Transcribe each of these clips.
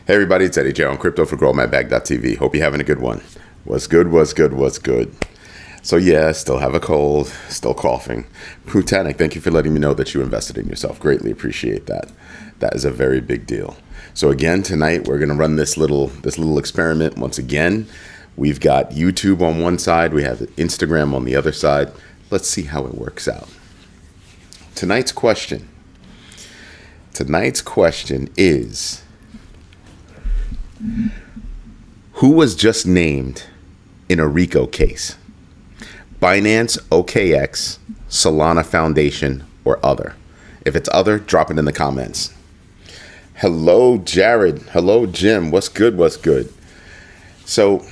Hey everybody, it's Eddie J on Crypto for GrowMyBag.tv. Hope you're having a good one. What's good, what's good, what's good? So yeah, still have a cold, still coughing. Prutanic, thank you for letting me know that you invested in yourself. Greatly appreciate that. That is a very big deal. So again, tonight we're gonna run this little experiment once again. We've got YouTube on one side, we have Instagram on the other side. Let's see how it works out. Tonight's question is, who was just named in a RICO case? Binance, OKX, Solana Foundation, or other? If it's other, drop it in the comments. Hello, Jared. Hello, Jim. What's good? What's good? So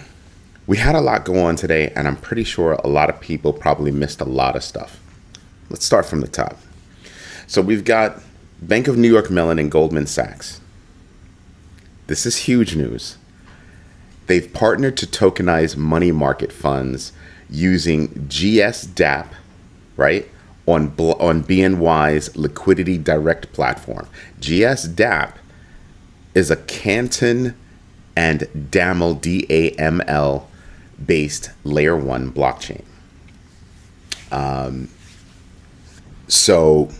we had a lot go on today, and I'm pretty sure a lot of people probably missed a lot of stuff. Let's start from the top. So we've got Bank of New York Mellon and Goldman Sachs. This is huge news. They've partnered to tokenize money market funds using GSDApp, right, on BNY's Liquidity Direct platform. GSDApp is a Canton and DAML, DAML, based layer 1 blockchain. So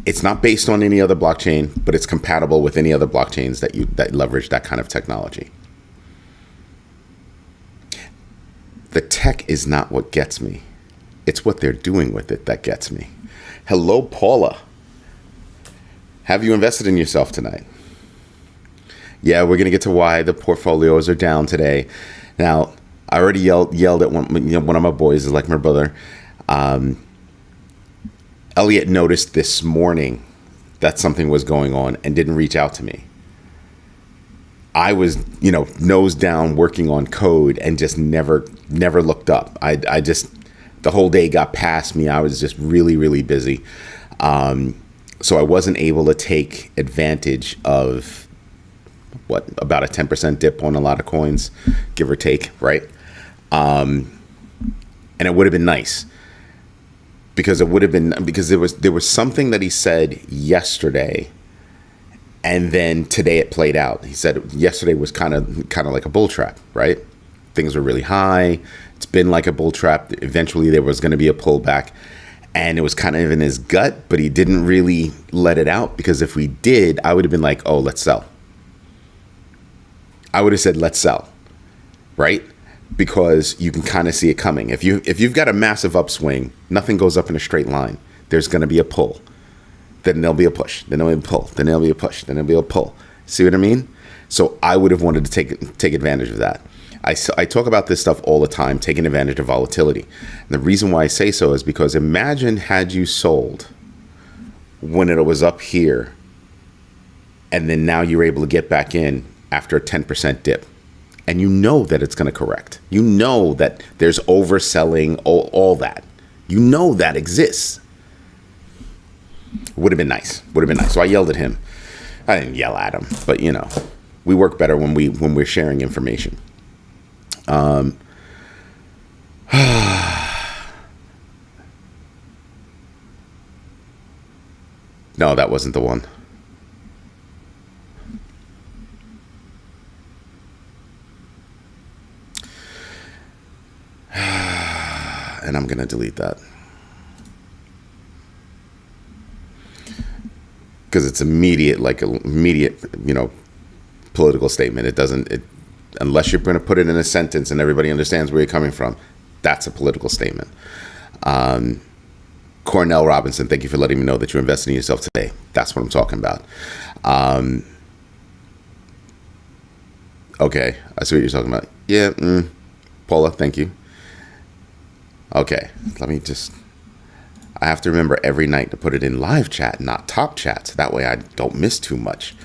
it's not based on any other blockchain, but it's compatible with any other blockchains that leverage that kind of technology. The tech is not what gets me. It's what they're doing with it that gets me. Hello, Paula. Have you invested in yourself tonight? Yeah, we're going to get to why the portfolios are down today. Now, I already yelled at one of my boys, is like my brother. Elliot noticed this morning that something was going on and didn't reach out to me. I was, nose down working on code and just never looked up. I just, the whole day got past me. I was just really, really busy. So I wasn't able to take advantage of about a 10% dip on a lot of coins, give or take, right? And it would have been nice. Because there was something that he said yesterday, and then today it played out. He said yesterday was kind of like a bull trap, right? Things were really high. It's been like a bull trap. Eventually there was going to be a pullback, and it was kind of in his gut, but he didn't really let it out, because if we did, I would have been like, oh, let's sell. I would have said, let's sell, right? Because you can kind of see it coming. If you've got a massive upswing, nothing goes up in a straight line. There's going to be a pull. Then there'll be a push. Then there'll be a pull. Then there'll be a push. Then there'll be a pull. See what I mean? So I would have wanted to take advantage of that. I talk about this stuff all the time, taking advantage of volatility. And the reason why I say so is because imagine had you sold when it was up here, and then now you're able to get back in after a 10% dip. And you know that it's going to correct. You know that there's overselling, all that. You know that exists. Would have been nice. So I yelled at him. I didn't yell at him, but we work better when we're sharing information. No, that wasn't the one. And I'm going to delete that, because it's immediate political statement. It doesn't, unless you're going to put it in a sentence and everybody understands where you're coming from, that's a political statement. Cornell Robinson, thank you for letting me know that you invested in yourself today. That's what I'm talking about. Okay, I see what you're talking about. Yeah, Paula, thank you. Okay, I have to remember every night to put it in live chat, not top chat, so that way I don't miss too much.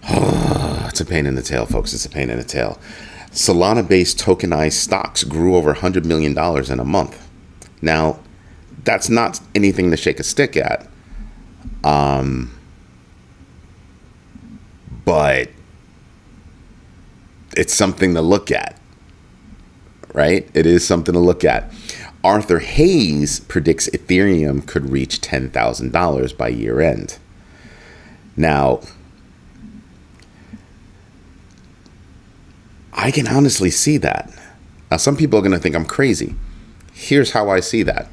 It's a pain in the tail, folks. It's a pain in the tail. Solana-based tokenized stocks grew over $100 million in a month. Now, that's not anything to shake a stick at. But it's something to look at, right? It is something to look at. Arthur Hayes predicts Ethereum could reach $10,000 by year end. Now, I can honestly see that. Now, some people are going to think I'm crazy. Here's how I see that.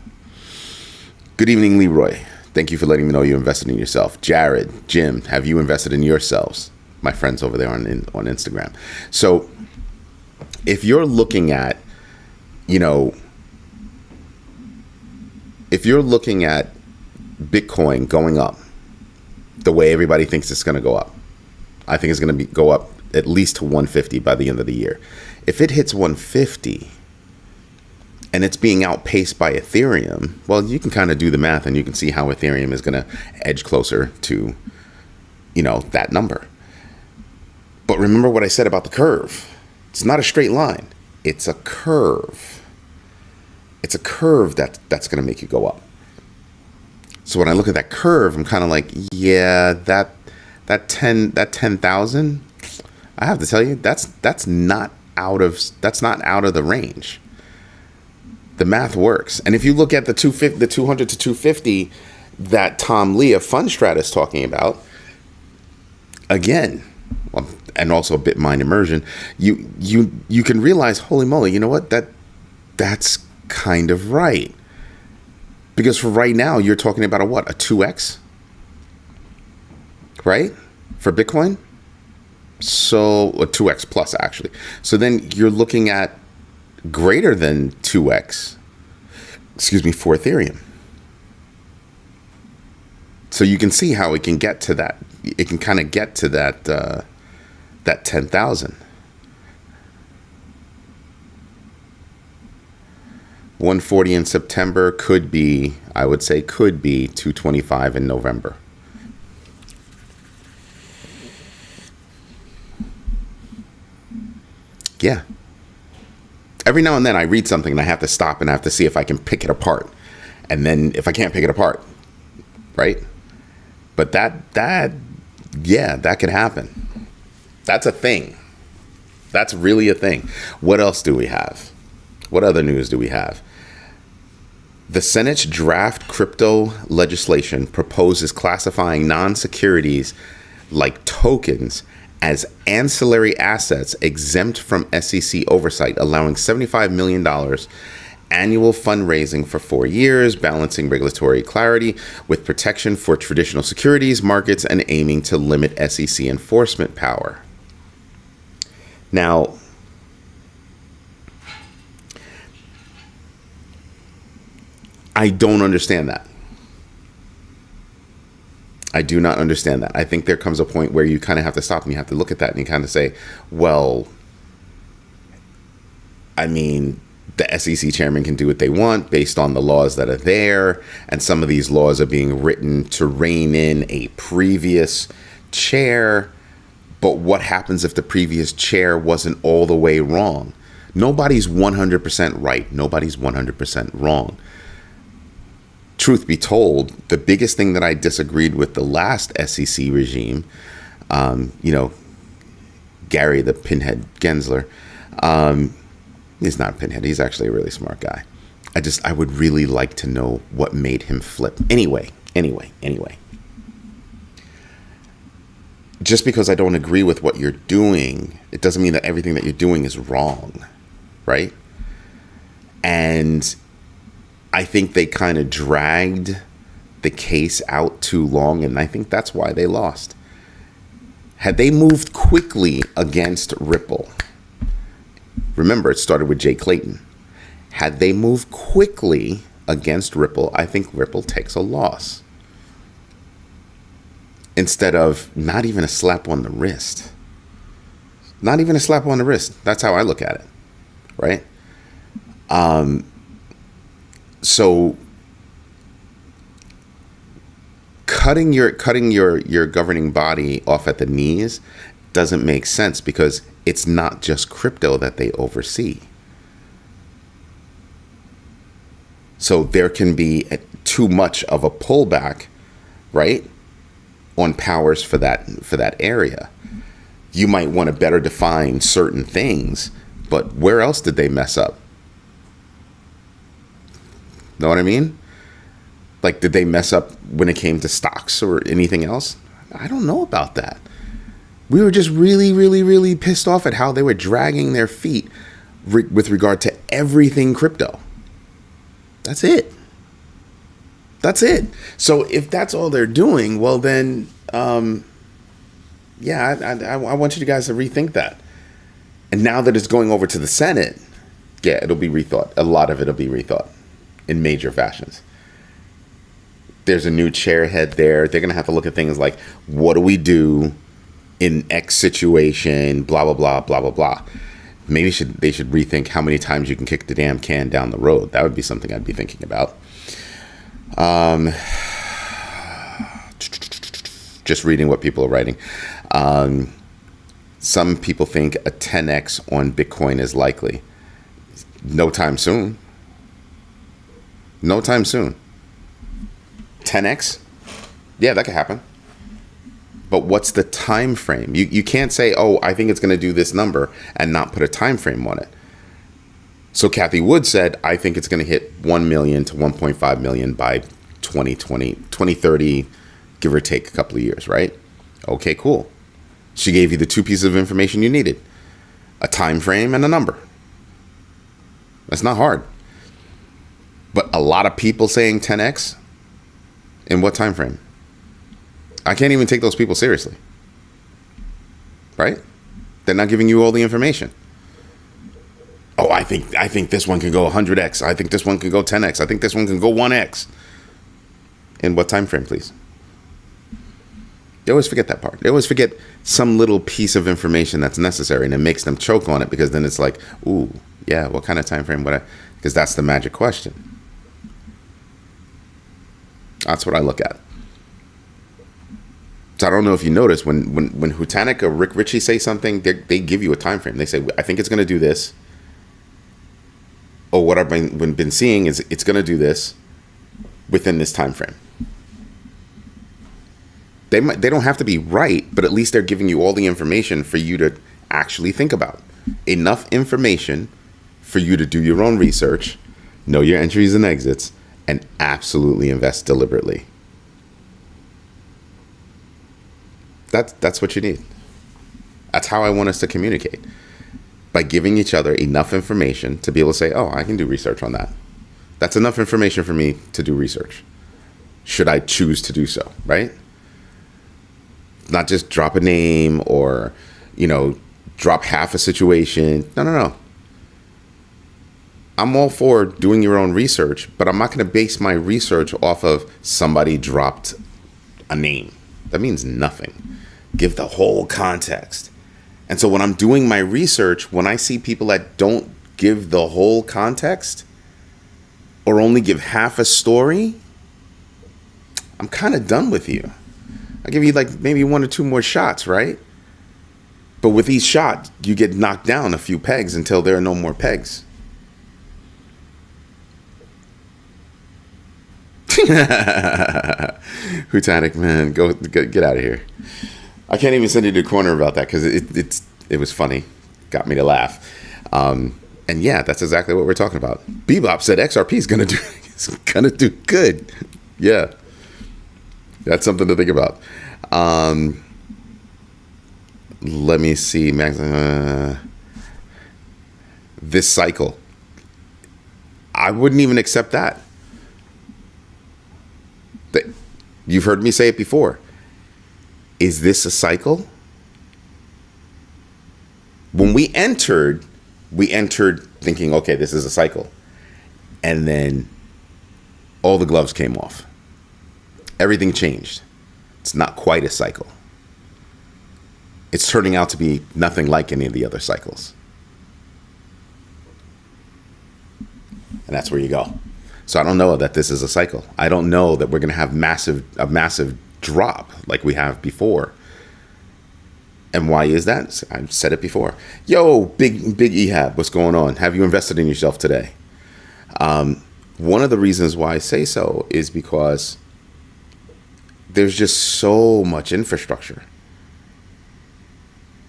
Good evening, Leroy. Thank you for letting me know you invested in yourself. Jared, Jim, have you invested in yourselves? My friends over there on Instagram. So if you're looking at, if you're looking at Bitcoin going up the way everybody thinks it's going to go up, I think it's going to go up at least to 150 by the end of the year. If it hits 150 and it's being outpaced by Ethereum, well, you can kind of do the math and you can see how Ethereum is going to edge closer to, that number. But remember what I said about the curve. It's not a straight line. It's a curve. It's a curve that's going to make you go up. So when I look at that curve, I'm kind of like, yeah, that 10,000, I have to tell you, that's not out of the range. The math works. And if you look at the 200 to 250 that Tom Lee of Fundstrat is talking about, again, and also Bitmine immersion, you can realize, holy moly, you know what? That's kind of right. Because for right now, you're talking about a 2x, right? For Bitcoin? So a 2x plus, actually. So then you're looking at greater than 2x, for Ethereum. So you can see how it can get to that. It can kind of get to that 10,000. 140 in September could be 225 in November. Yeah. Every now and then I read something and I have to stop and I have to see if I can pick it apart. And then if I can't pick it apart, right? But that could happen. That's a thing. That's really a thing. What else do we have? What other news do we have? The Senate's draft crypto legislation proposes classifying non-securities like tokens as ancillary assets exempt from SEC oversight, allowing $75 million annual fundraising for 4 years, balancing regulatory clarity with protection for traditional securities markets and aiming to limit SEC enforcement power. Now, I don't understand that. I do not understand that. I think there comes a point where you kind of have to stop and you have to look at that and you kind of say, well, I mean, the SEC chairman can do what they want based on the laws that are there. And some of these laws are being written to rein in a previous chair. But what happens if the previous chair wasn't all the way wrong? Nobody's 100% right. Nobody's 100% wrong. Truth be told, the biggest thing that I disagreed with the last SEC regime, Gary the Pinhead Gensler, he's not a pinhead. He's actually a really smart guy. I would really like to know what made him flip. Anyway. Just because I don't agree with what you're doing, it doesn't mean that everything that you're doing is wrong, right? And I think they kind of dragged the case out too long, and I think that's why they lost. Had they moved quickly against Ripple, remember it started with Jay Clayton. Had they moved quickly against Ripple, I think Ripple takes a loss. Instead of not even a slap on the wrist. Not even a slap on the wrist. That's how I look at it, right? So cutting your governing body off at the knees doesn't make sense because it's not just crypto that they oversee. So there can be too much of a pullback, right, on powers for that area. You might want to better define certain things, but where else did they mess up? Know what I mean? Like, did they mess up when it came to stocks or anything else? I don't know about that. We were just really, really, really pissed off at how they were dragging their feet with regard to everything crypto. That's it. That's it. So if that's all they're doing, well then, yeah, I want you guys to rethink that. And now that it's going over to the Senate, yeah, it'll be rethought. A lot of it'll be rethought in major fashions. There's a new chairhead there. They're going to have to look at things like, what do we do in X situation, blah, blah, blah, blah, blah, blah. Maybe they should rethink how many times you can kick the damn can down the road. That would be something I'd be thinking about. Just reading what people are writing. Some people think a 10x on Bitcoin is likely. No time soon. No time soon. 10x? Yeah, that could happen. But what's the time frame? You can't say, oh, I think it's going to do this number and not put a time frame on it. So Kathy Wood said, I think it's going to hit 1 million to 1.5 million by 2030, give or take a couple of years, right? Okay, cool. She gave you the two pieces of information you needed, a time frame and a number. That's not hard. But a lot of people saying 10x, in what time frame? I can't even take those people seriously. Right? They're not giving you all the information. Oh, I think this one can go 100x. I think this one can go 10x. I think this one can go 1x. In what time frame, please? They always forget that part. They always forget some little piece of information that's necessary, and it makes them choke on it, because then it's like, ooh, yeah, what kind of time frame would I? Because that's the magic question. That's what I look at. So I don't know if you notice when Hutanik or Rick Ritchie say something, they give you a time frame. They say, I think it's going to do this. Or what I've been seeing is it's going to do this within this time frame. They don't have to be right, but at least they're giving you all the information for you to actually think about. Enough information for you to do your own research, know your entries and exits, and absolutely invest deliberately. That's what you need. That's how I want us to communicate. By giving each other enough information to be able to say, oh, I can do research on that. That's enough information for me to do research. Should I choose to do so, right? Not just drop a name or, drop half a situation. No. I'm all for doing your own research, but I'm not going to base my research off of somebody dropped a name. That means nothing. Give the whole context. And so when I'm doing my research, when I see people that don't give the whole context or only give half a story, I'm kind of done with you. I'll give you like maybe 1 or 2 more shots, right? But with each shot, you get knocked down a few pegs until there are no more pegs. Hutanik, man, go get out of here. I can't even send you to the corner about that because it was funny. Got me to laugh. And yeah, that's exactly what we're talking about. Bebop said XRP is gonna do good. Yeah. That's something to think about. Let me see, Max. This cycle. I wouldn't even accept that. You've heard me say it before. Is this a cycle? When we entered thinking, okay, this is a cycle. And then all the gloves came off. Everything changed. It's not quite a cycle. It's turning out to be nothing like any of the other cycles. And that's where you go. So I don't know that this is a cycle. I don't know that we're going to have a massive drop like we have before. And why is that? I've said it before. Yo, big Ehab, what's going on? Have you invested in yourself today? One of the reasons why I say so is because there's just so much infrastructure.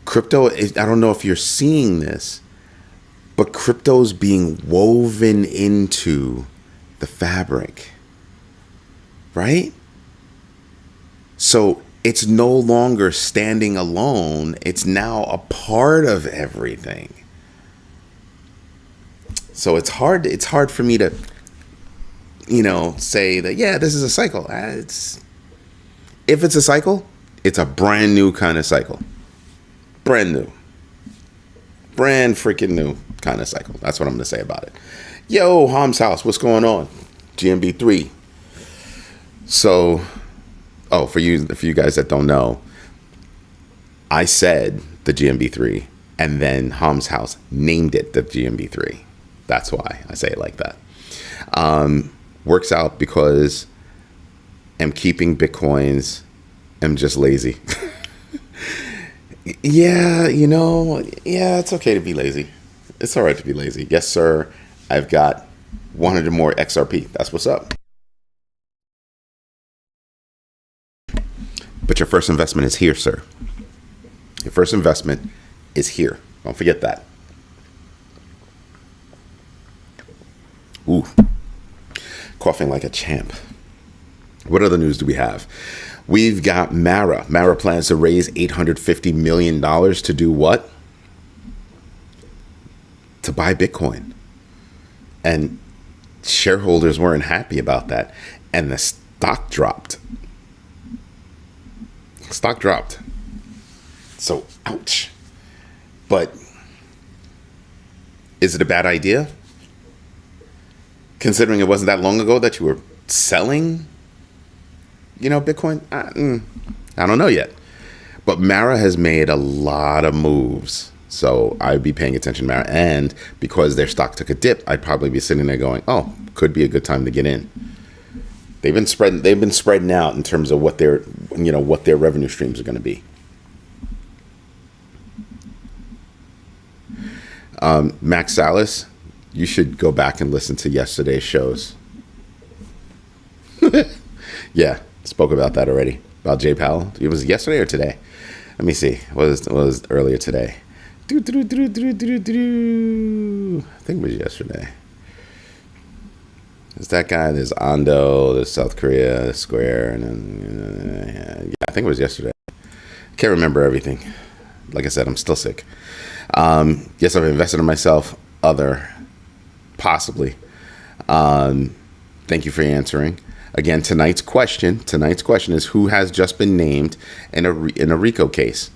Crypto, I don't know if you're seeing this, but crypto's being woven into the fabric, right? So It's no longer standing alone. It's now a part of everything. So it's hard for me to, say that, yeah, this is a cycle. If it's a cycle, it's a brand new kind of cycle. Brand new. Brand freaking new kind of cycle. That's what I'm going to say about it. Yo, Ham's house, what's going on? GMB 3. So, for you guys that don't know, I said the GMB 3, and then Ham's house named it the GMB 3. That's why I say it like that. Works out because I'm keeping Bitcoins. I'm just lazy. Yeah, it's okay to be lazy. It's all right to be lazy. Yes, sir. I've got 100 more XRP. That's what's up. But your first investment is here, sir. Your first investment is here. Don't forget that. Ooh. Coughing like a champ. What other news do we have? We've got Mara. Mara plans to raise $850 million to do what? To buy Bitcoin. And shareholders weren't happy about that. And the stock dropped. Stock dropped. So, ouch. But is it a bad idea? Considering it wasn't that long ago that you were selling, Bitcoin? I don't know yet. But Mara has made a lot of moves. So I'd be paying attention to Mara. And because their stock took a dip, I'd probably be sitting there going, oh, could be a good time to get in. They've been spreading out in terms of what their revenue streams are going to be. Max Salas, you should go back and listen to yesterday's shows. Yeah, spoke about that already. About Jay Powell. It was yesterday or today? Let me see. It was earlier today. I think it was yesterday. There's that guy, there's Ando, there's South Korea, there's Square, and then, I think it was yesterday. Can't remember everything. Like I said, I'm still sick. Yes, I've invested in myself. Possibly. Thank you for answering. Again, tonight's question is who has just been named in a RICO case?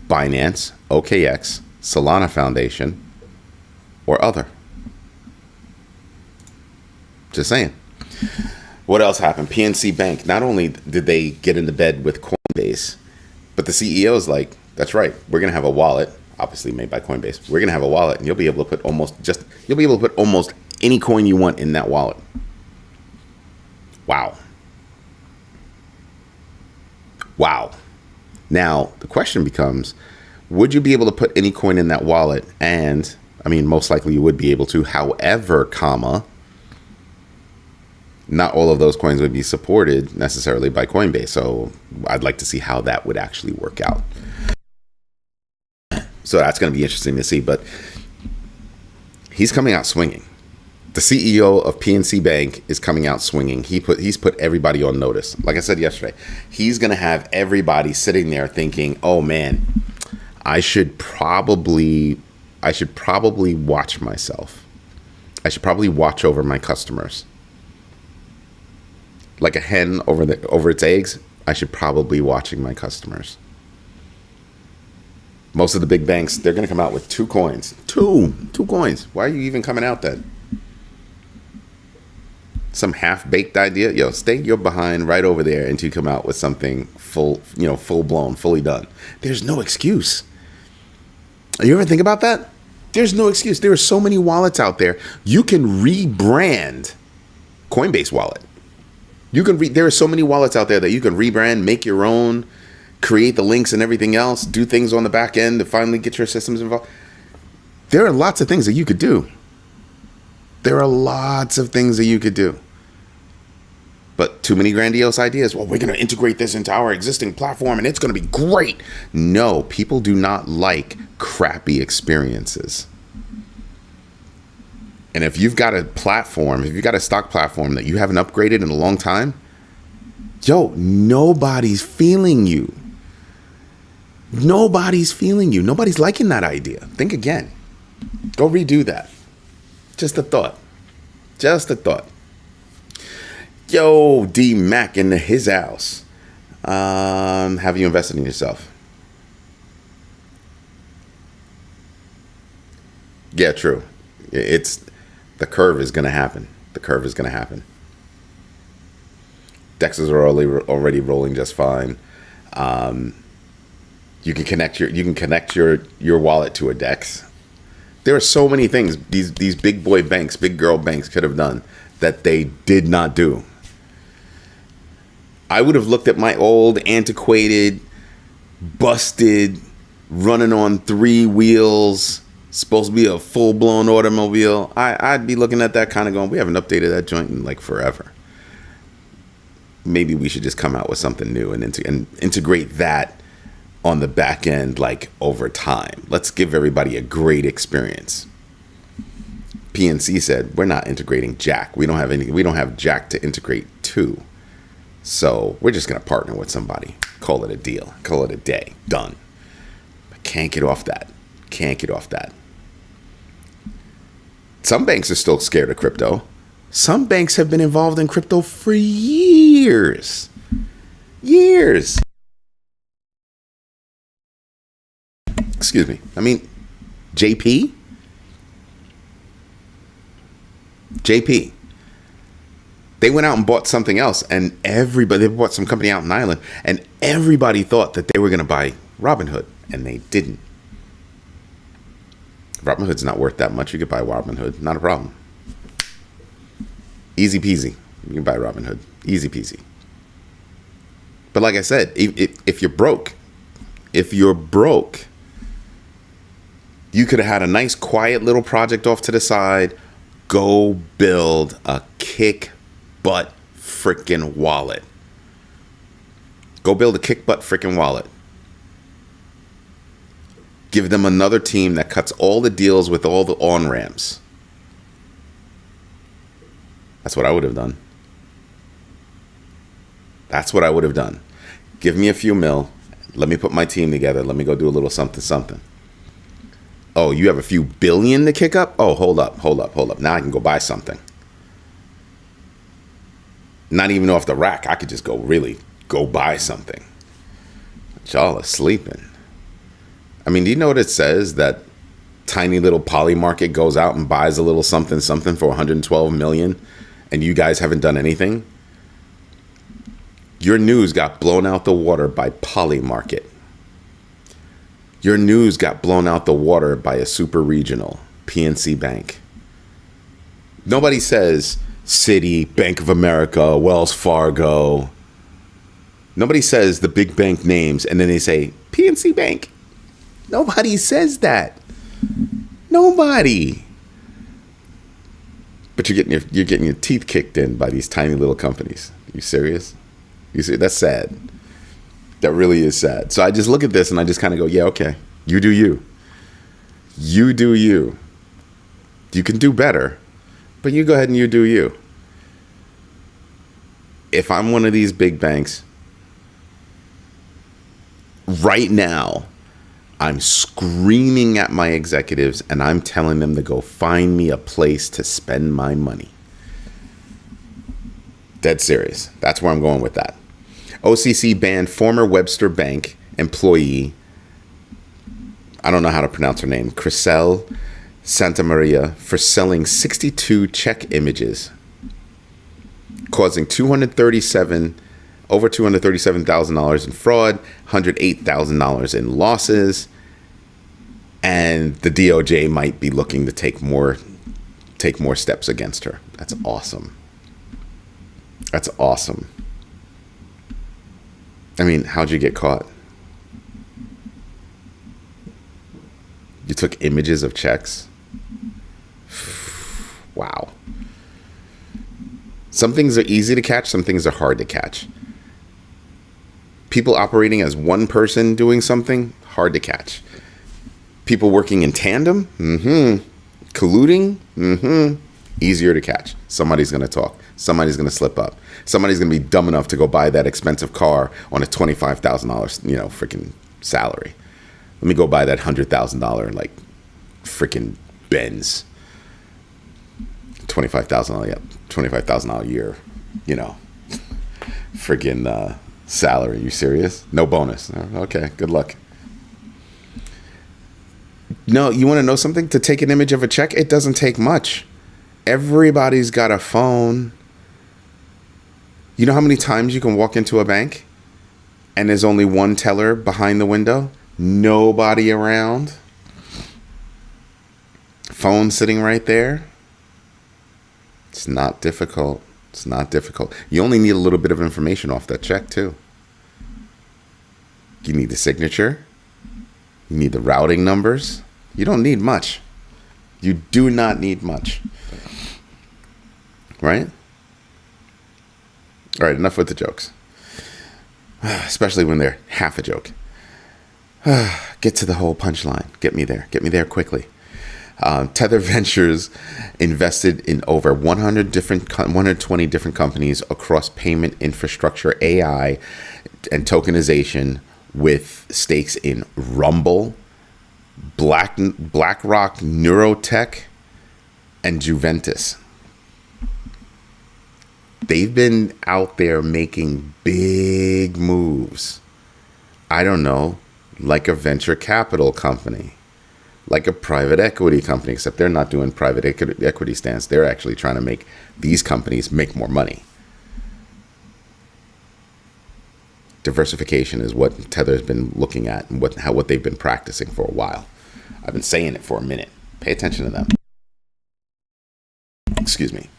Binance, OKX, Solana Foundation, or other? Just saying. What else happened? PNC Bank. Not only did they get into bed with Coinbase, but the CEO is like, that's right, we're going to have a wallet, obviously made by Coinbase. We're going to have a wallet, and you'll be able to put almost any coin you want in that wallet. Wow. Now, the question becomes, would you be able to put any coin in that wallet? And, most likely you would be able to. However, not all of those coins would be supported necessarily by Coinbase. So I'd like to see how that would actually work out. So that's going to be interesting to see. But he's coming out swinging. The CEO of PNC Bank is coming out swinging. He's put everybody on notice. Like I said yesterday, he's going to have everybody sitting there thinking, "Oh man, I should probably watch myself. I should probably watch over my customers. Like a hen over its eggs, I should probably be watching my customers." Most of the big banks, they're going to come out with two coins. Two coins. Why are you even coming out then? Some half-baked idea? Yo, stay your behind right over there until you come out with something full-blown, fully done. There's no excuse. You ever think about that? There's no excuse. There are so many wallets out there. You can rebrand Coinbase wallet. There are so many wallets out there that you can rebrand, make your own, create the links and everything else, do things on the back end to finally get your systems involved. There are lots of things that you could do. But too many grandiose ideas. Well, we're going to integrate this into our existing platform and it's going to be great. No, people do not like crappy experiences. And if you've got a stock platform that you haven't upgraded in a long time, Yo, nobody's feeling you. Nobody's feeling you. Nobody's liking that idea. Think again. Go redo that. Just a thought. Just a thought. Yo, D Mac in his house. Have you invested in yourself? Yeah, true. It's the curve is going to happen. The curve is going to happen. Dexes are already rolling just fine. You can connect your wallet to a Dex. There are so many things these big boy banks, big girl banks could have done that they did not do. I would have looked at my old, antiquated, busted, running on 3 wheels, supposed to be a full-blown automobile. I'd be looking at that kind of going, we haven't updated that joint in like forever. Maybe we should just come out with something new and integrate that on the back end, like over time. Let's give everybody a great experience. PNC said, we're not integrating Jack. We don't have Jack to integrate to. So we're just going to partner with somebody. Call it a deal. Call it a day. Done. But can't get off that. Can't get off that. Some banks are still scared of crypto. Some banks have been involved in crypto for years. Years. Excuse me. I mean, JP? They went out and bought something else, and they bought some company out in Ireland, and everybody thought that they were going to buy Robinhood, and they didn't. Robinhood's not worth that much. You could buy Robinhood. Not a problem. Easy peasy. You can buy Robinhood. Easy peasy. But like I said, if you're broke, you could have had a nice, quiet little project off to the side. Go build a kick butt freaking wallet. Go build a kick butt freaking wallet. Give them another team that cuts all the deals with all the on-ramps. That's what I would have done. That's what I would have done. Give me a few mil. Let me put my team together. Let me go do a little something. Oh, you have a few billion to kick up? Oh, hold up. Now I can go buy something. Not even off the rack. I could just go buy something. But y'all are sleeping. I mean, do you know what it says? That tiny little poly market goes out and buys a little something for 112 million, and you guys haven't done anything? Your news got blown out the water by poly market. Your news got blown out the water by a super regional, PNC Bank. Nobody says Citi, Bank of America, Wells Fargo. Nobody says the big bank names and then they say PNC Bank. Nobody says that. Nobody. But you're getting your teeth kicked in by these tiny little companies. You serious? You see, that's sad. That really is sad. So I just look at this and I just kind of go, yeah, okay. You do you. You do you. You can do better, but you go ahead and you do you. If I'm one of these big banks, right now, I'm screaming at my executives and I'm telling them to go find me a place to spend my money. Dead serious. That's where I'm going with that. OCC banned former Webster Bank employee, I don't know how to pronounce her name, Crisel Santamaria, for selling 62 check images, causing over $237,000 in fraud, $108,000 in losses, and the DOJ might be looking to take more steps against her. That's awesome. That's awesome. I mean, how'd you get caught? You took images of checks? Wow. Some things are easy to catch, some things are hard to catch. People operating as one person doing something, hard to catch. People working in tandem, colluding, Easier to catch. Somebody's going to talk. Somebody's going to slip up. Somebody's going to be dumb enough to go buy that expensive car on a $25,000, freaking salary. Let me go buy that $100,000 like freaking Benz. $25,000 a year, freaking salary. You serious? No bonus. Okay, good luck. No, you want to know something? To take an image of a check, it doesn't take much. Everybody's got a phone. You know how many times you can walk into a bank and there's only one teller behind the window? Nobody around. Phone sitting right there. It's not difficult. It's not difficult. You only need a little bit of information off that check, too. You need the signature. You need the routing numbers. You don't need much. You do not need much. Right? All right, enough with the jokes. Especially when they're half a joke. Get to the whole punchline. Get me there. Get me there quickly. Tether Ventures invested in over 120 different companies across payment infrastructure, AI, and tokenization, with stakes in Rumble, BlackRock, Neurotech, and Juventus. They've been out there making big moves. I don't know, like a venture capital company, like a private equity company, except they're not doing private equity stance. They're actually trying to make these companies make more money. Diversification is what Tether's been looking at and what they've been practicing for a while. I've been saying it for a minute. Pay attention to them. Excuse me.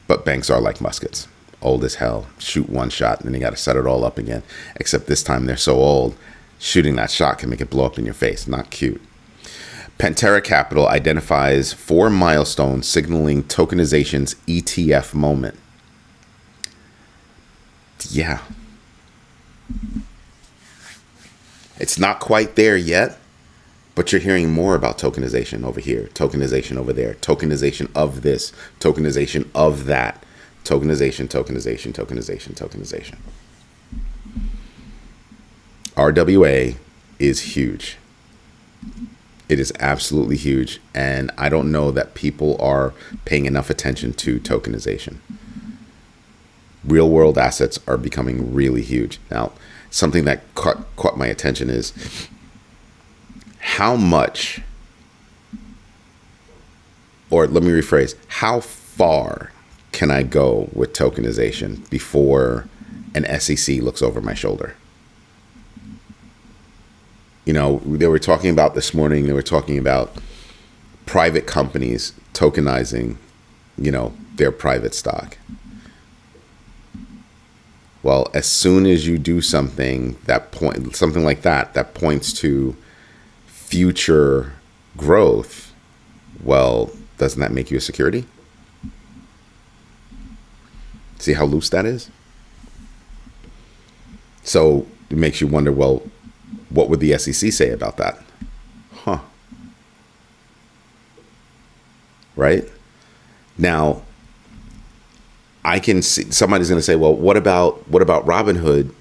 But banks are like muskets. Old as hell. Shoot one shot and then you got to set it all up again. Except this time they're so old, shooting that shot can make it blow up in your face. Not cute. Pantera Capital identifies 4 milestones signaling tokenization's ETF moment. Yeah. It's not quite there yet, but you're hearing more about tokenization over here, tokenization over there, tokenization of this, tokenization of that, tokenization. RWA is huge. It is absolutely huge. And I don't know that people are paying enough attention to tokenization. Real world assets are becoming really huge. Now, something that caught my attention is how much, or let me rephrase, how far can I go with tokenization before an SEC looks over my shoulder? They were talking about this morning, they were talking about private companies tokenizing, their private stock. Well, as soon as you do something like that points to future growth, well, doesn't that make you a security? See how loose that is? So it makes you wonder, well, what would the SEC say about that? Huh. Right? Now, I can see somebody's going to say, well, what about Robinhood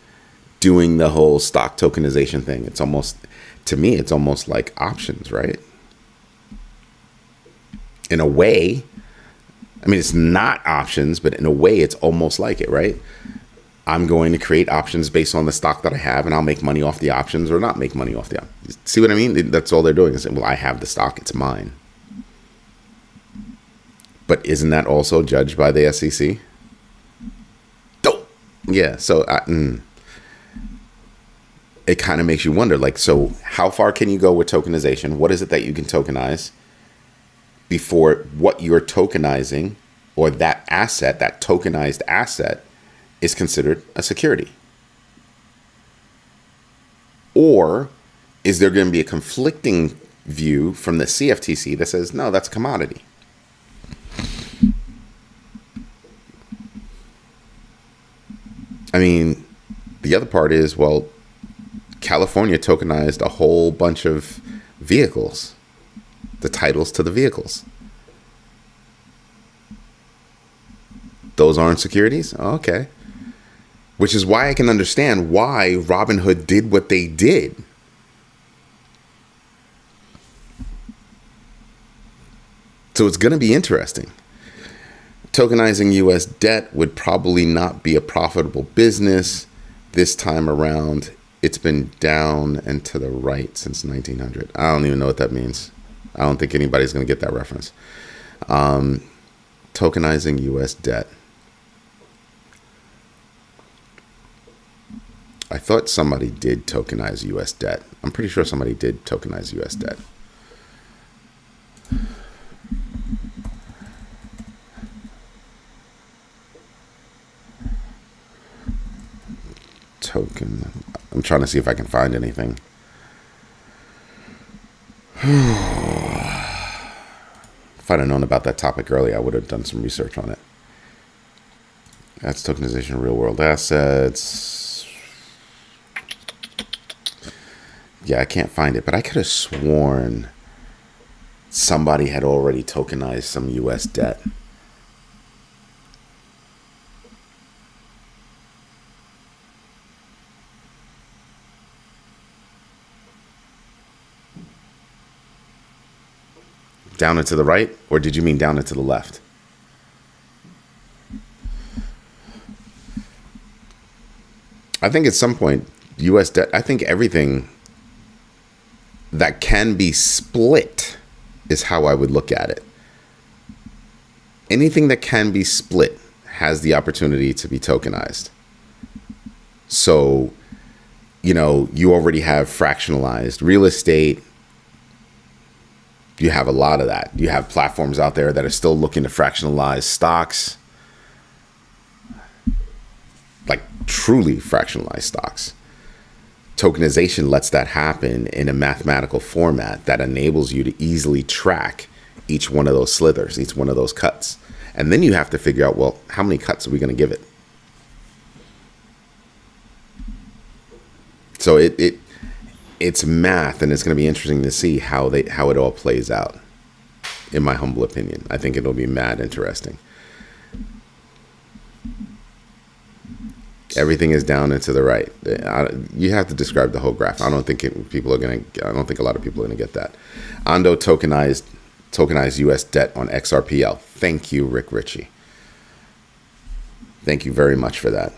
doing the whole stock tokenization thing? It's almost, to me, it's almost like options, right? In a way, I mean, it's not options, but in a way, it's almost like it, right? I'm going to create options based on the stock that I have, and I'll make money off the options or not make money off the options. See what I mean? That's all they're doing is saying, well, I have the stock, it's mine. But isn't that also judged by the SEC? Yeah, so it kind of makes you wonder, like, so how far can you go with tokenization? What is it that you can tokenize before what you're tokenizing or that asset, that tokenized asset, is considered a security? Or is there going to be a conflicting view from the CFTC that says, no, that's a commodity? I mean, the other part is, well, California tokenized a whole bunch of vehicles. the titles to the vehicles. Those aren't securities? Okay. Which is why I can understand why Robinhood did what they did. So it's going to be interesting. Tokenizing U.S. debt would probably not be a profitable business this time around. It's been down and to the right since 1900. I don't even know what that means. I don't think anybody's going to get that reference. Tokenizing U.S. debt. I thought somebody did tokenize U.S. debt. I'm pretty sure somebody did tokenize U.S. debt. Token. I'm trying to see if I can find anything. If I'd have known about that topic earlier, I would have done some research on it. That's tokenization of real world assets. Yeah, I can't find it, but I could have sworn somebody had already tokenized some U.S. debt. Down and to the right, or did you mean down and to the left? I think at some point, U.S. debt, I think everything that can be split is how I would look at it. Anything that can be split has the opportunity to be tokenized. So, you know, you already have fractionalized real estate. You have a lot of that. You have platforms out there that are still looking to fractionalize stocks, like truly fractionalize stocks. Tokenization lets that happen in a mathematical format that enables you to easily track each one of those slithers, each one of those cuts. And then you have to figure out, well, how many cuts are we going to give it? So it's math, and it's going to be interesting to see how it all plays out. In my humble opinion, I think it'll be mad interesting. Everything is down and to the right. You have to describe the whole graph. I don't think a lot of people are going to get that. Ondo tokenized U.S. debt on XRPL. Thank you, Rick Ritchie. Thank you very much for that.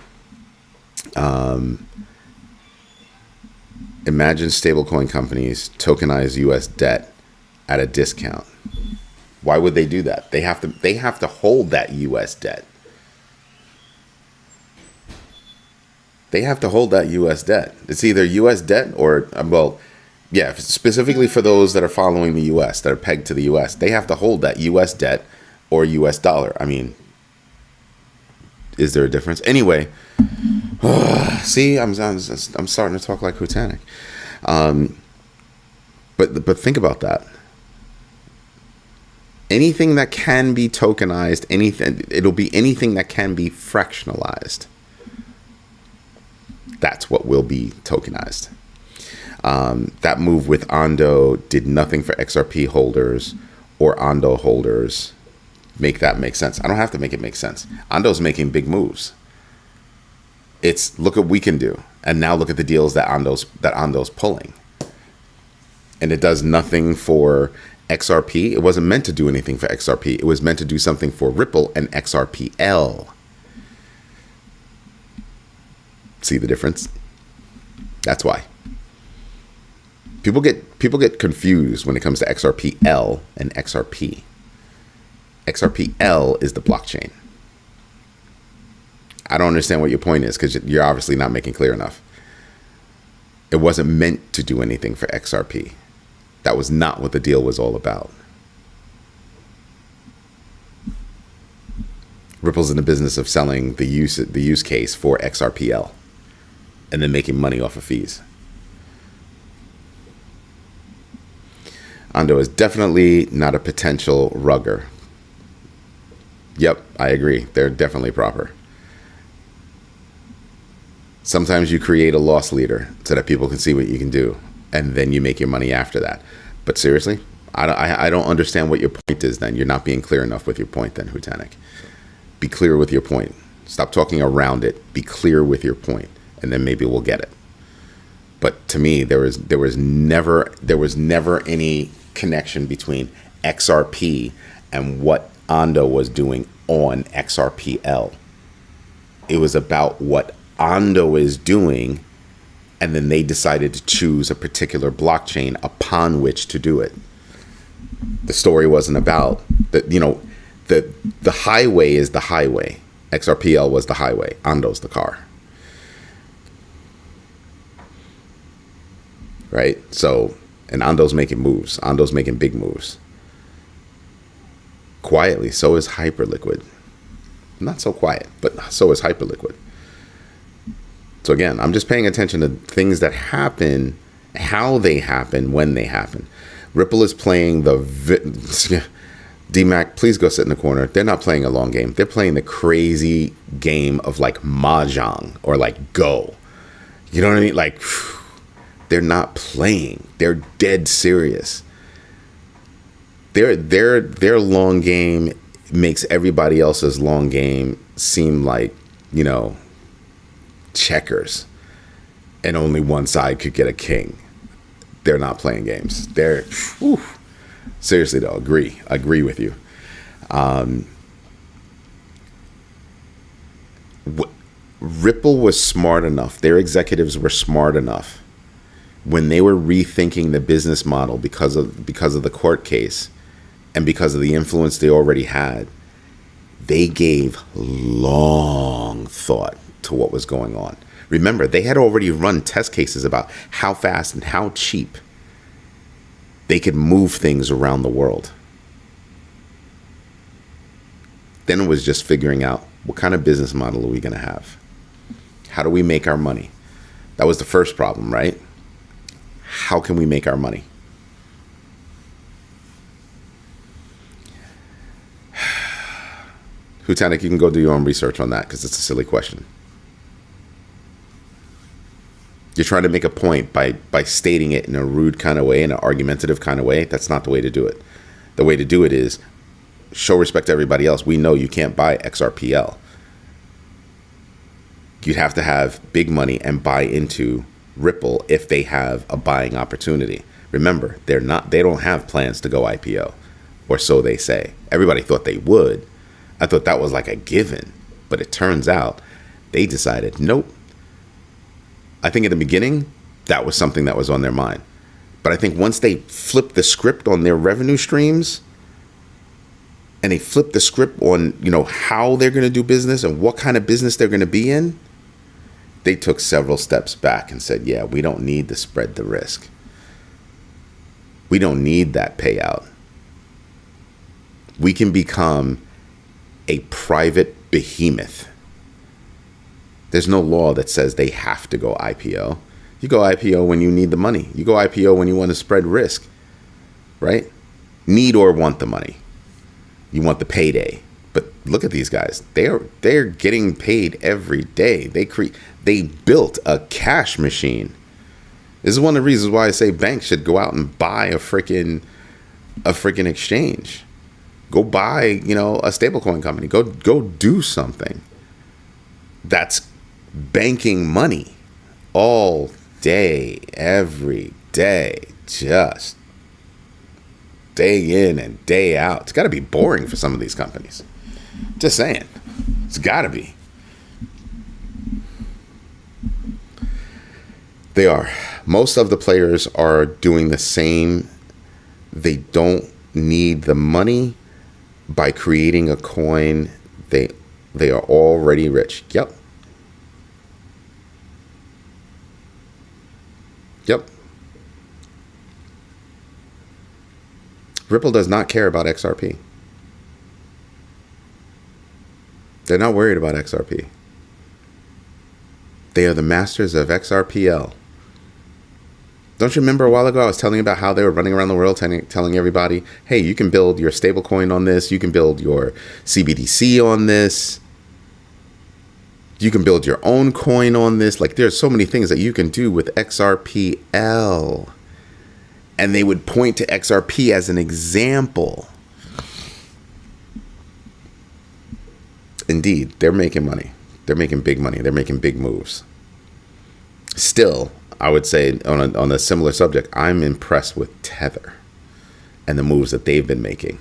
Imagine stablecoin companies tokenize U.S. debt at a discount. Why would they do that? They have to hold that U.S. debt. They have to hold that U.S. debt. It's either U.S. debt or, well, yeah, specifically for those that are following the U.S., that are pegged to the U.S., they have to hold that U.S. debt or U.S. dollar. I mean, is there a difference? Anyway, see, I'm starting to talk like Hutanic. But think about that. Anything that can be tokenized, it'll be anything that can be fractionalized. That's what will be tokenized. That move with Ondo did nothing for XRP holders or Ondo holders. Make that make sense. I don't have to make it make sense. Ondo's making big moves. It's look at what we can do, and now look at the deals that Ondo's pulling. And it does nothing for XRP. It wasn't meant to do anything for XRP. It was meant to do something for Ripple and XRPL. See the difference? That's why. People get confused when it comes to XRPL and XRP. XRPL is the blockchain. I don't understand what your point is, because you're obviously not making clear enough. It wasn't meant to do anything for XRP. That was not what the deal was all about. Ripple's in the business of selling the use case for XRPL and then making money off of fees. Ondo is definitely not a potential rugger. Yep, I agree. They're definitely proper. Sometimes you create a loss leader so that people can see what you can do, and then you make your money after that. But seriously, I don't understand what your point is then. You're not being clear enough with your point then, Hutanik. Be clear with your point. Stop talking around it. Be clear with your point, and then maybe we'll get it. But to me, there was never any connection between XRP and what Ondo was doing on XRPL. It was about what Ondo is doing, and then they decided to choose a particular blockchain upon which to do it. The story wasn't about that. The highway is the highway. XRPL was the highway. Ondo's the car. Right? So, and Ondo's making moves. Ondo's making big moves. Quietly, so is Hyperliquid. Not so quiet, but so is Hyperliquid. So again, I'm just paying attention to things that happen, how they happen, when they happen. Ripple is playing DMAC, please go sit in the corner. They're not playing a long game. They're playing the crazy game of like Mahjong or like Go. You know what I mean? Like, they're not playing. They're dead serious. Their long game makes everybody else's long game seem like, checkers, and only one side could get a king. They're not playing games. They're seriously though. Agree with you. Ripple was smart enough. Their executives were smart enough when they were rethinking the business model because of the court case and because of the influence they already had. They gave long thought to what was going on. Remember, they had already run test cases about how fast and how cheap they could move things around the world. Then it was just figuring out what kind of business model are we going to have? How do we make our money? That was the first problem, right? How can we make our money? Hutanik, you can go do your own research on that because it's a silly question. You're trying to make a point by stating it in a rude kind of way, in an argumentative kind of way. That's not the way to do it. The way to do it is show respect to everybody else. We know you can't buy XRPL. You'd have to have big money and buy into Ripple if they have a buying opportunity. Remember, they don't have plans to go IPO, or so they say. Everybody thought they would. I thought that was like a given, but it turns out they decided, nope. I think in the beginning, that was something that was on their mind. But I think once they flipped the script on their revenue streams, and they flipped the script on, how they're going to do business and what kind of business they're going to be in, they took several steps back and said, yeah, we don't need to spread the risk. We don't need that payout. We can become a private behemoth. There's no law that says they have to go IPO. You go IPO when you need the money. You go IPO when you want to spread risk, right? Need or want the money. You want the payday. But look at these guys. They're getting paid every day. They built a cash machine. This is one of the reasons why I say banks should go out and buy a freaking exchange. Go buy, a stablecoin company. Go do something. That's banking money all day, every day, just day in and day out. It's got to be boring for some of these companies. Just saying. It's got to be. They are. Most of the players are doing the same. They don't need the money. By creating a coin, they are already rich. Yep. Ripple does not care about XRP. They're not worried about XRP. They are the masters of XRPL. Don't you remember a while ago I was telling you about how they were running around the world telling everybody, hey, you can build your stablecoin on this. You can build your CBDC on this. You can build your own coin on this. Like, there's so many things that you can do with XRPL. And they would point to XRP as an example. Indeed, they're making money. They're making big money. They're making big moves. Still, I would say on a similar subject, I'm impressed with Tether and the moves that they've been making.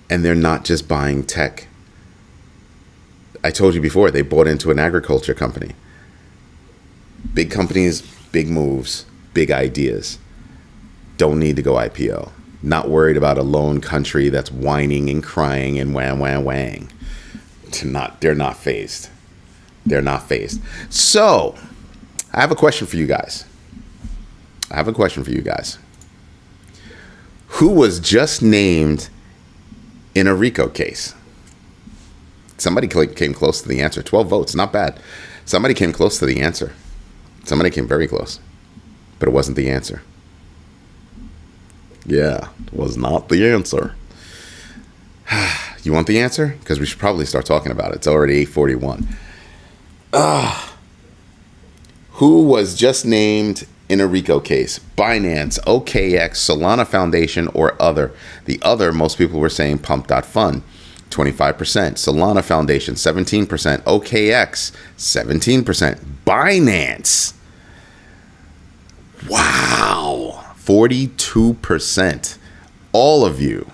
And they're not just buying tech. I told you before, they bought into an agriculture company. Big companies, big moves, big ideas. Don't need to go IPO. Not worried about a lone country that's whining and crying and wang. They're not phased. They're not phased. So, I have a question for you guys. Who was just named in a RICO case? Somebody came close to the answer. 12 votes, not bad. Somebody came close to the answer. Somebody came very close. But it wasn't the answer. Yeah, it was not the answer. You want the answer? Because we should probably start talking about it. It's already 8:41. Who was just named in a RICO case? Binance, OKX, Solana Foundation, or other? The other, most people were saying Pump.Fund, 25%. Solana Foundation, 17%. OKX, 17%. Binance. Wow. 42%. All of you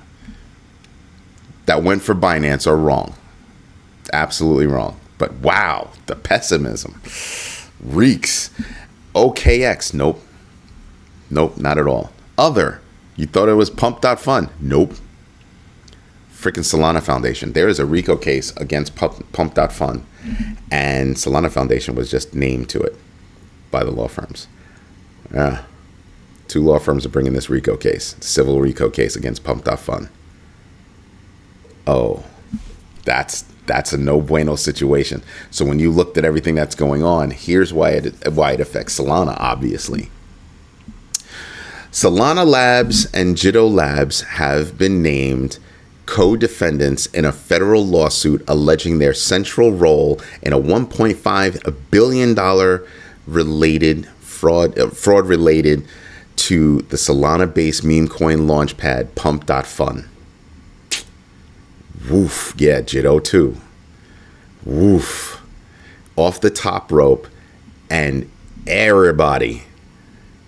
that went for Binance are wrong. Absolutely wrong. But wow, the pessimism reeks. OKX, nope. Nope, not at all. Other, you thought it was Pump.Fund. Nope. Freaking Solana Foundation. There is a RICO case against Pump.Fund, and Solana Foundation was just named to it by the law firms. Yeah. 2 law firms are bringing this RICO case, civil RICO case against Pump.Fund. Oh, that's a no bueno situation. So when you looked at everything that's going on, here's why it affects Solana, obviously. Solana Labs and Jitto Labs have been named co-defendants in a federal lawsuit alleging their central role in a $1.5 billion related fraud related to the Solana-based meme coin launchpad Pump.Fund. Woof. Yeah, Jitto too. Woof. Off the top rope, and everybody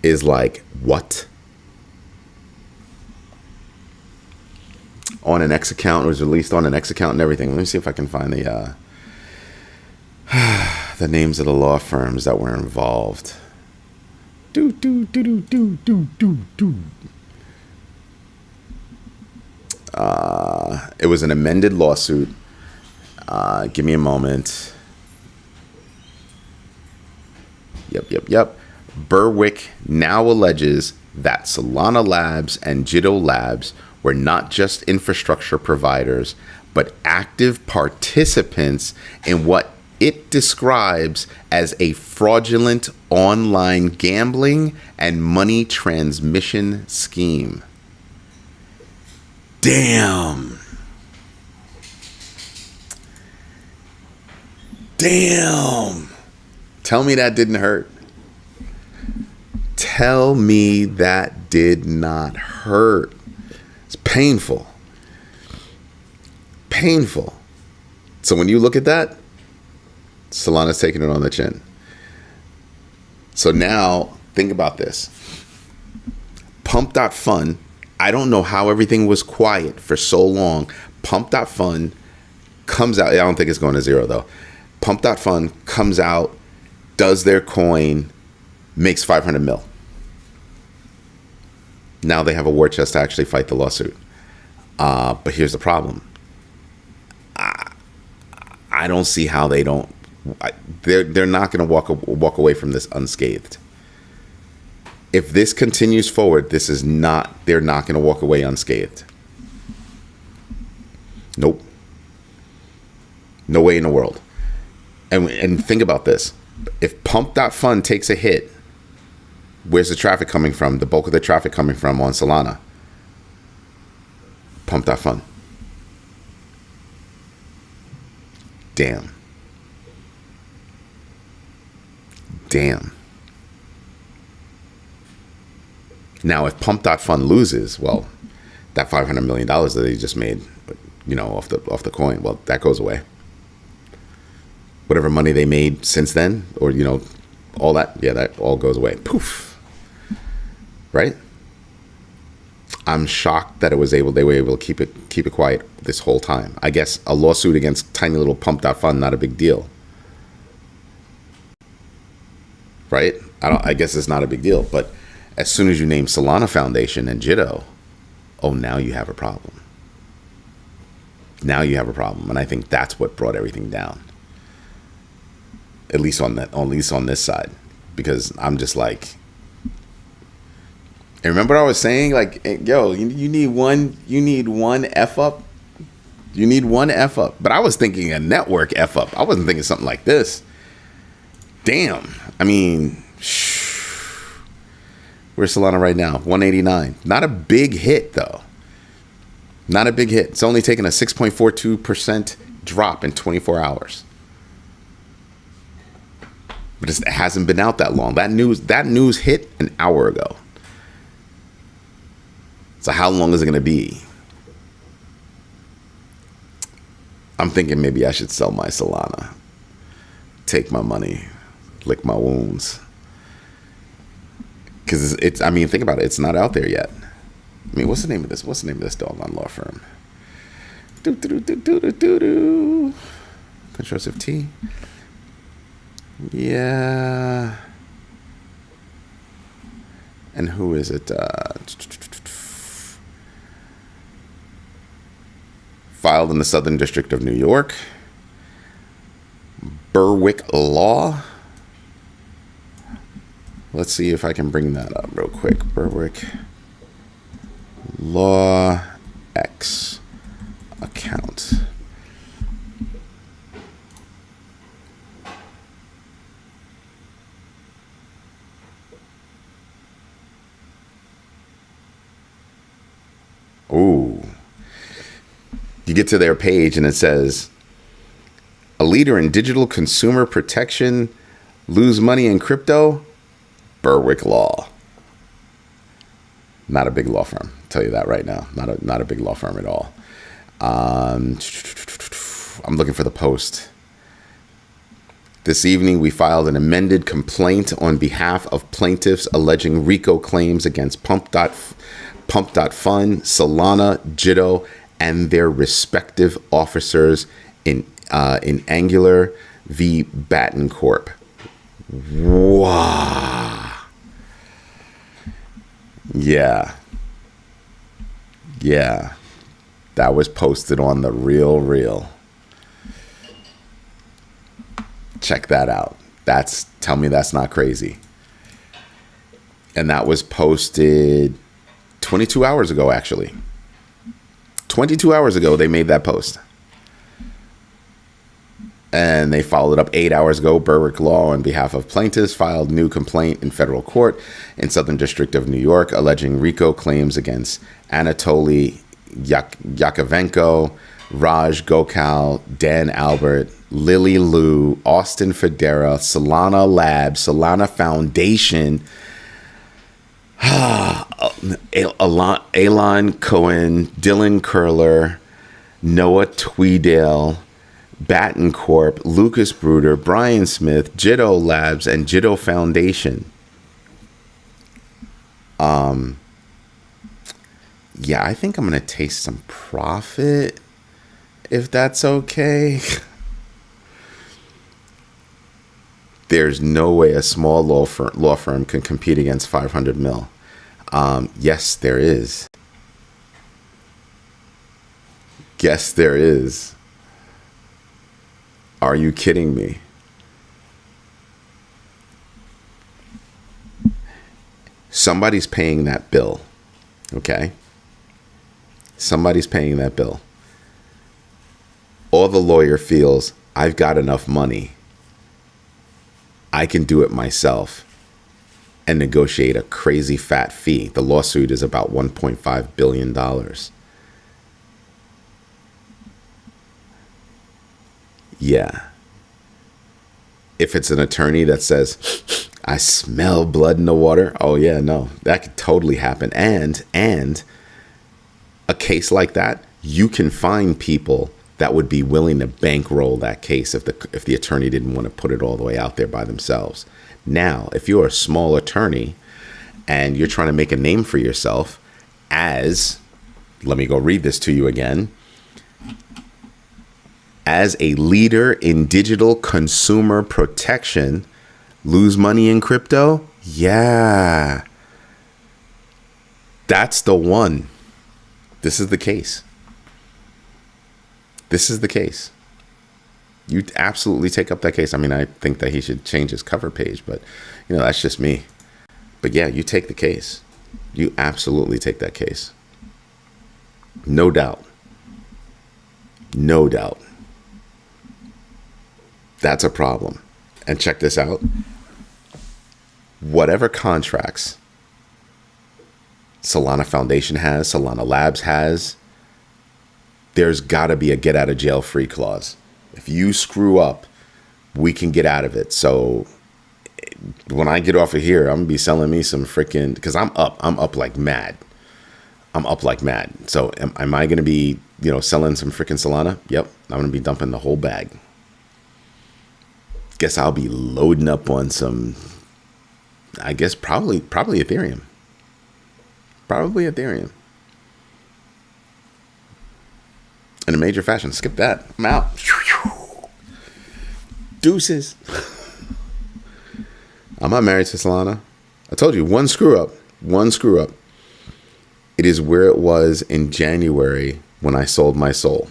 is like, what? On an X account. It was released on an X account and everything. Let me see if I can find the names of the law firms that were involved. It was an amended lawsuit. Give me a moment. Yep. Berwick now alleges that Solana Labs and Jitto Labs were not just infrastructure providers, but active participants in what it describes as a fraudulent online gambling and money transmission scheme. Damn. Tell me that didn't hurt. Tell me that did not hurt. It's painful. So when you look at that, Solana's taking it on the chin. So now, think about this. Pump.Fund, I don't know how everything was quiet for so long. Pump.Fund comes out. I don't think it's going to zero, though. Pump.Fund comes out, does their coin, makes 500 mil. Now they have a war chest to actually fight the lawsuit. But here's the problem. I don't see how they don't. They're not going to walk away from this unscathed. If this continues forward, they're not going to walk away unscathed. Nope. No way in the world. And think about this. If Pump.Fund takes a hit, where's the traffic coming from? The bulk of the traffic coming from on Solana. Pump.Fund. Damn. Now, if Pump.Fun loses, well, that $500 million that they just made, off the coin, well, that goes away. Whatever money they made since then, or, all that, that all goes away. Poof. Right? I'm shocked that they were able to keep it quiet this whole time. I guess a lawsuit against tiny little Pump.Fun, not a big deal. Right? I guess it's not a big deal, but as soon as you name Solana Foundation and Jitto, now you have a problem. Now you have a problem, and I think that's what brought everything down. At least on this side, because I'm just like, and remember what I was saying, like, yo, you need one F up. You need one F up. But I was thinking a network F up. I wasn't thinking something like this. Damn. I mean, where's Solana right now? 189. Not a big hit, though. Not a big hit. It's only taken a 6.42% drop in 24 hours. But it hasn't been out that long. That news hit an hour ago. So how long is it going to be? I'm thinking maybe I should sell my Solana. Take my money. Lick my wounds. Because think about it. It's not out there yet. I mean, what's the name of this? What's the name of this doggone law firm? Constructive T. Yeah. And who is it? Filed in the Southern District of New York. Berwick Law. Let's see if I can bring that up real quick. Berwick Law X account. Ooh. You get to their page and it says, a leader in digital consumer protection, lose money in crypto, Berwick Law. Not a big law firm, I'll tell you that right now. Not a big law firm at all. I'm looking for the post. This evening, we filed an amended complaint on behalf of plaintiffs alleging RICO claims against Pump.Fun, Solana, Jitto, and their respective officers in Angular v. Batten Corp. Wow. Yeah. That was posted on the Real. Check that out. Tell me that's not crazy. And that was posted 22 hours ago, actually. 22 hours ago, they made that post. And they followed up 8 hours ago. Berwick Law, on behalf of plaintiffs, filed new complaint in federal court in Southern District of New York, alleging RICO claims against Anatoly Yakovenko, Raj Gokal, Dan Albert, Lily Liu, Austin Federa, Solana Labs, Solana Foundation, Elon Cohen, Dylan Curler, Noah Tweedale, Batten Corp, Lucas Bruder, Brian Smith, Jitto Labs, and Jitto Foundation. Yeah, I think I'm going to taste some profit, if that's okay. There's no way a small law firm can compete against 500 mil. Yes, there is. Yes, there is. Are you kidding me? Somebody's paying that bill, okay? Somebody's paying that bill. Or the lawyer feels, I've got enough money. I can do it myself and negotiate a crazy fat fee. The lawsuit is about $1.5 billion. Yeah. If it's an attorney that says, I smell blood in the water. Oh yeah, no, that could totally happen. And a case like that, you can find people that would be willing to bankroll that case if the attorney didn't want to put it all the way out there by themselves. Now, if you're a small attorney and you're trying to make a name for yourself as, let me go read this to you again, as a leader in digital consumer protection, lose money in crypto? Yeah. That's the one. This is the case. This is the case. You absolutely take up that case. I mean, I think that he should change his cover page, but that's just me. But yeah, you take the case. You absolutely take that case. No doubt. No doubt. That's a problem. And check this out. Whatever contracts Solana Foundation has, Solana Labs has, there's got to be a get out of jail free clause. If you screw up, we can get out of it. So when I get off of here, I'm going to be selling me some freaking, because I'm up like mad. I'm up like mad. So am I going to be, selling some freaking Solana? Yep. I'm going to be dumping the whole bag. Guess I'll be loading up on some, I guess probably Ethereum. Probably Ethereum. In a major fashion. Skip that. I'm out. Deuces. I'm not married to Solana. I told you, one screw up. It is where it was in January when I sold my soul.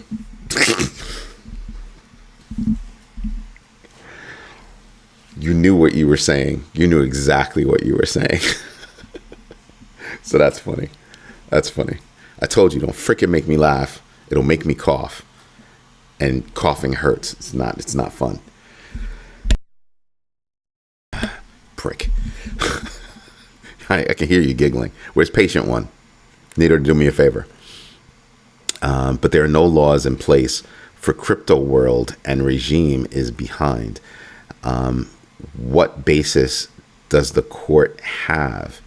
You knew what you were saying. You knew exactly what you were saying. So that's funny. That's funny. I told you, don't freaking make me laugh. It'll make me cough. And coughing hurts. It's not fun. Prick. I can hear you giggling. Where's patient one? Need her to do me a favor. But there are no laws in place for crypto world, and regime is behind. What basis does the court have?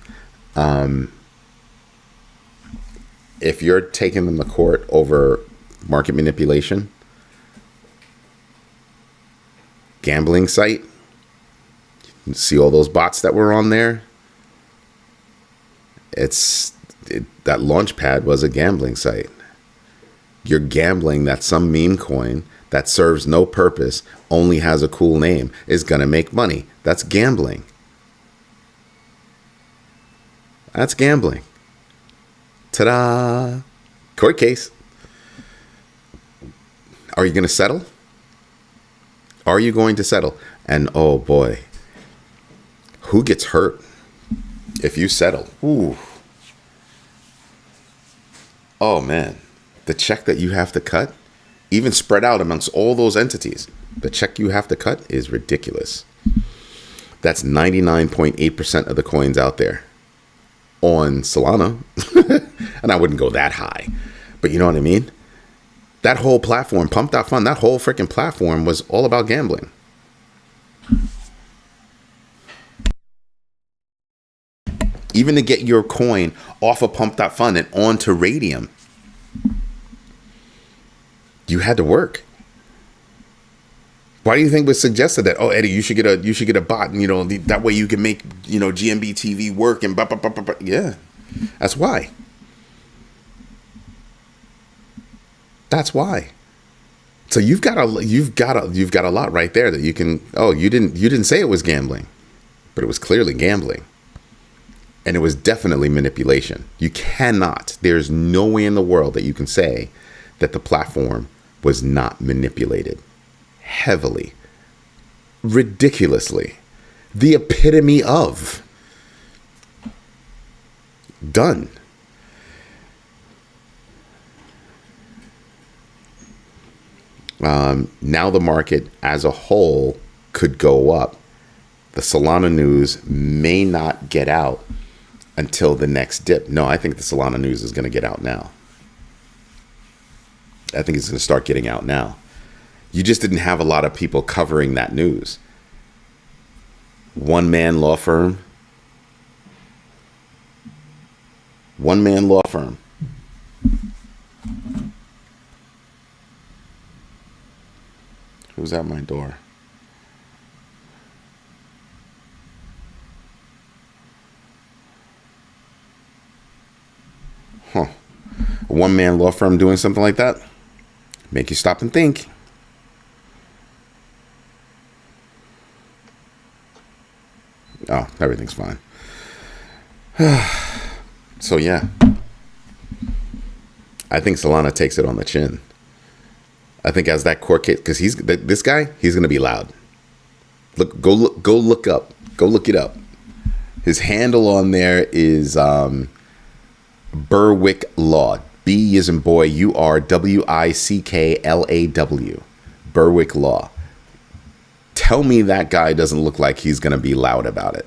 If you're taking them to court over market manipulation, gambling site, you see all those bots that were on there? That launch pad was a gambling site. You're gambling that some meme coin that serves no purpose, only has a cool name, is going to make money. That's gambling. That's gambling. Ta-da! Court case. Are you going to settle? Are you going to settle? And oh boy, who gets hurt if you settle? Ooh. Oh man, the check that you have to cut, even spread out amongst all those entities, the check you have to cut is ridiculous. That's 99.8% of the coins out there on Solana. And I wouldn't go that high, but you know what I mean? That whole platform, Pump.fun, that whole freaking platform was all about gambling. Even to get your coin off of Pump.fun and onto Radium, you had to work. Why do you think it was suggested that, oh, Eddie, you should get a bot, and that way you can make, GMB TV work and yeah. That's why. That's why. So you've got a lot right there that you can, oh, you didn't say it was gambling, but it was clearly gambling. And it was definitely manipulation. You cannot, there's no way in the world that you can say that the platform was not manipulated heavily, ridiculously, the epitome of done. Now the market as a whole could go up. The Solana news may not get out until the next dip. No, I think the Solana news is going to get out now. I think it's going to start getting out now. You just didn't have a lot of people covering that news. One man law firm. One man law firm. Who's at my door? Huh. A one man law firm doing something like that? Make you stop and think. Oh, everything's fine. So yeah, I think Solana takes it on the chin. I think as that court case, because this guy, he's gonna be loud. Go look it up. His handle on there is Berwick Law. B as in boy, URWICKLAW. Berwick Law. Tell me that guy doesn't look like he's gonna be loud about it.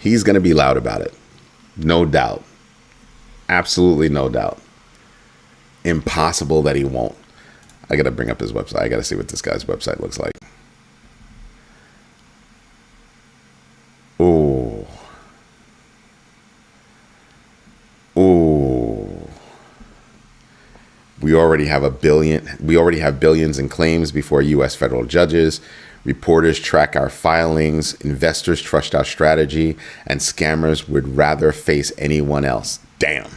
He's going to be loud about it. No doubt. Absolutely no doubt. Impossible that he won't. I got to bring up his website. I got to see what this guy's website looks like. Oh. Oh. We already have billions in claims before U.S. federal judges. Reporters track our filings, investors trust our strategy, and scammers would rather face anyone else. Damn.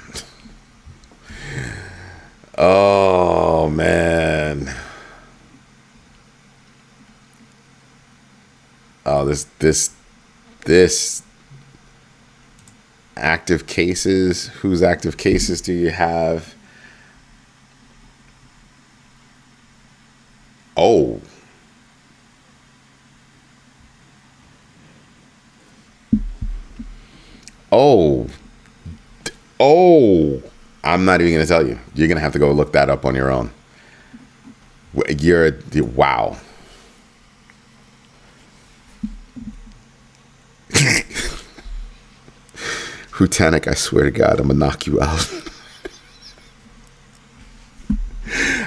Oh, man. Oh, this active cases. Whose active cases do you have? Oh. Oh, I'm not even going to tell you. You're going to have to go look that up on your own. Wow. Hutanic, I swear to God, I'm going to knock you out.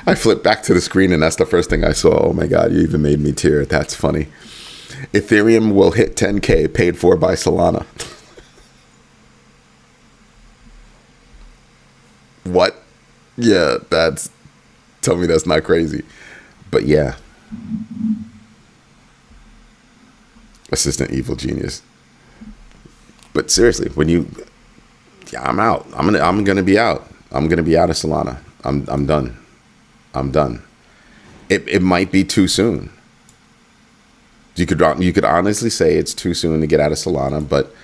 I flipped back to the screen and that's the first thing I saw. Oh my God, you even made me tear. That's funny. Ethereum will hit 10K paid for by Solana. What? Yeah, tell me that's not crazy. But yeah. Assistant evil genius. But seriously, I'm out. I'm gonna be out. I'm gonna be out of Solana. I'm done. I'm done. It might be too soon. You could honestly say it's too soon to get out of Solana, but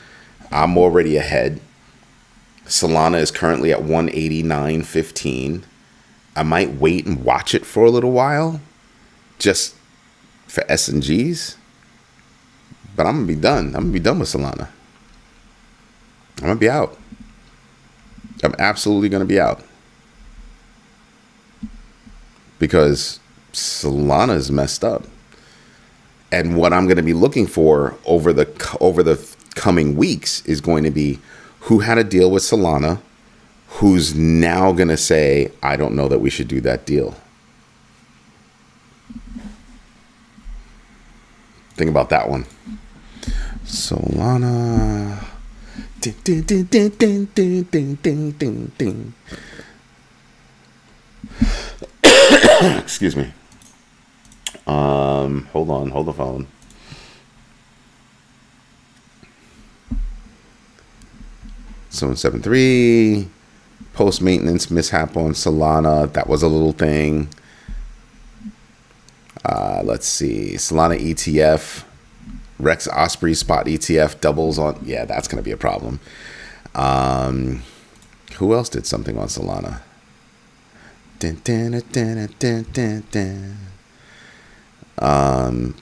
I'm already ahead. Solana is currently at 189.15. I might wait and watch it for a little while, just for S and Gs. But I'm gonna be done. I'm gonna be done with Solana. I'm gonna be out. I'm absolutely gonna be out because Solana is messed up. And what I'm gonna be looking for over the coming weeks is going to be who had a deal with Solana, who's now going to say, I don't know that we should do that deal. Think about that one. Solana. Ding, ding, ding, ding, ding, ding, ding, ding, ding, ding. Excuse me. Hold the phone. So 73 post maintenance mishap on Solana. That was a little thing. Let's see. Solana ETF. Rex Osprey spot ETF doubles on. Yeah, that's going to be a problem. Who else did something on Solana?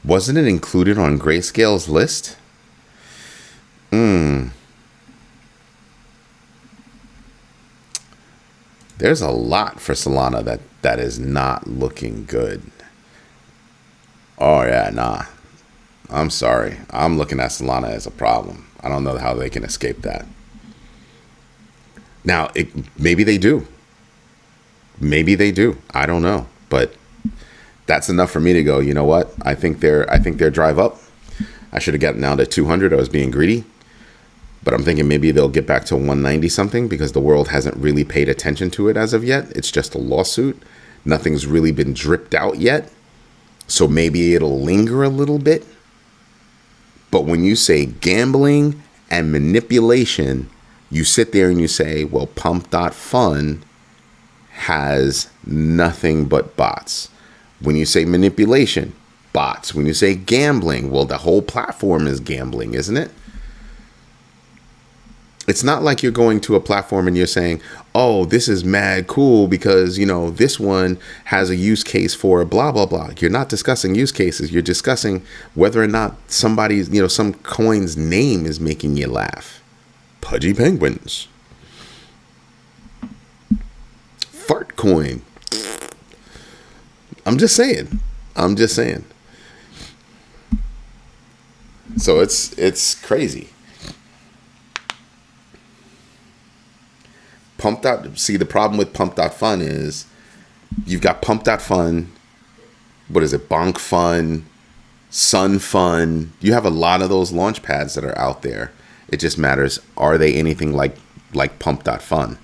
Wasn't it included on Grayscale's list? There's a lot for Solana that is not looking good. Oh yeah, nah. I'm sorry. I'm looking at Solana as a problem. I don't know how they can escape that. Now, maybe they do. Maybe they do. I don't know. But That's enough for me to go, you know what? I think they're drive up. I should have gotten down to 200. I was being greedy. But I'm thinking maybe they'll get back to 190 something because the world hasn't really paid attention to it as of yet. It's just a lawsuit. Nothing's really been dripped out yet. So maybe it'll linger a little bit. But when you say gambling and manipulation, you sit there and you say, well, Pump.Fun has nothing but bots. When you say manipulation, bots. When you say gambling, well, the whole platform is gambling, isn't it? It's not like you're going to a platform and you're saying, oh, this is mad cool because, you know, this one has a use case for blah, blah, blah. You're not discussing use cases. You're discussing whether or not somebody's, you know, some coin's name is making you laugh. Pudgy penguins. Fart coin. I'm just saying. So it's crazy. See, the problem with Pump.Fun is you've got Pump.Fun, what is it, Bonk Fun, Sun Fun. You have a lot of those launch pads that are out there. It just matters, are they anything like Pump.Fun?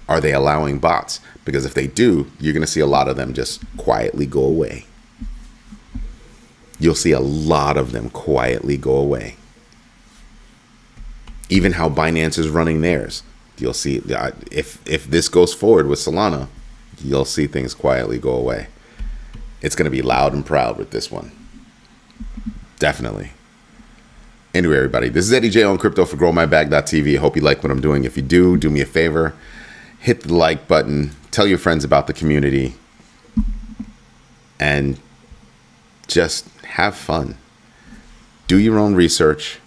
Are they allowing bots? Because if they do, you're going to see a lot of them just quietly go away. You'll see a lot of them quietly go away. Even how Binance is running theirs. You'll see, if this goes forward with Solana, you'll see things quietly go away. It's going to be loud and proud with this one. Definitely. Anyway, everybody, this is Eddie J on Crypto for GrowMyBag.tv. I hope you like what I'm doing. If you do me a favor, hit the like button, tell your friends about the community, and just have fun. Do your own research,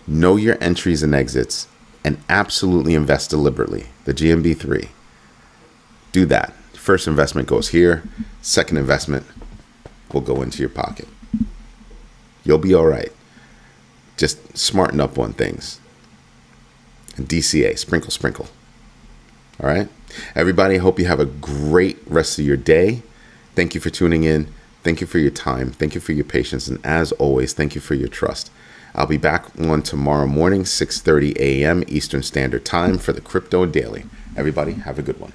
know your entries and exits, and absolutely invest deliberately. The GMB 3. Do that. First investment goes here. Second investment will go into your pocket. You'll be all right. Just smarten up on things. And DCA, sprinkle. All right? Everybody, hope you have a great rest of your day. Thank you for tuning in. Thank you for your time. Thank you for your patience. And as always, thank you for your trust. I'll be back on tomorrow morning, 6:30 a.m. Eastern Standard Time for the Crypto Daily. Everybody, have a good one.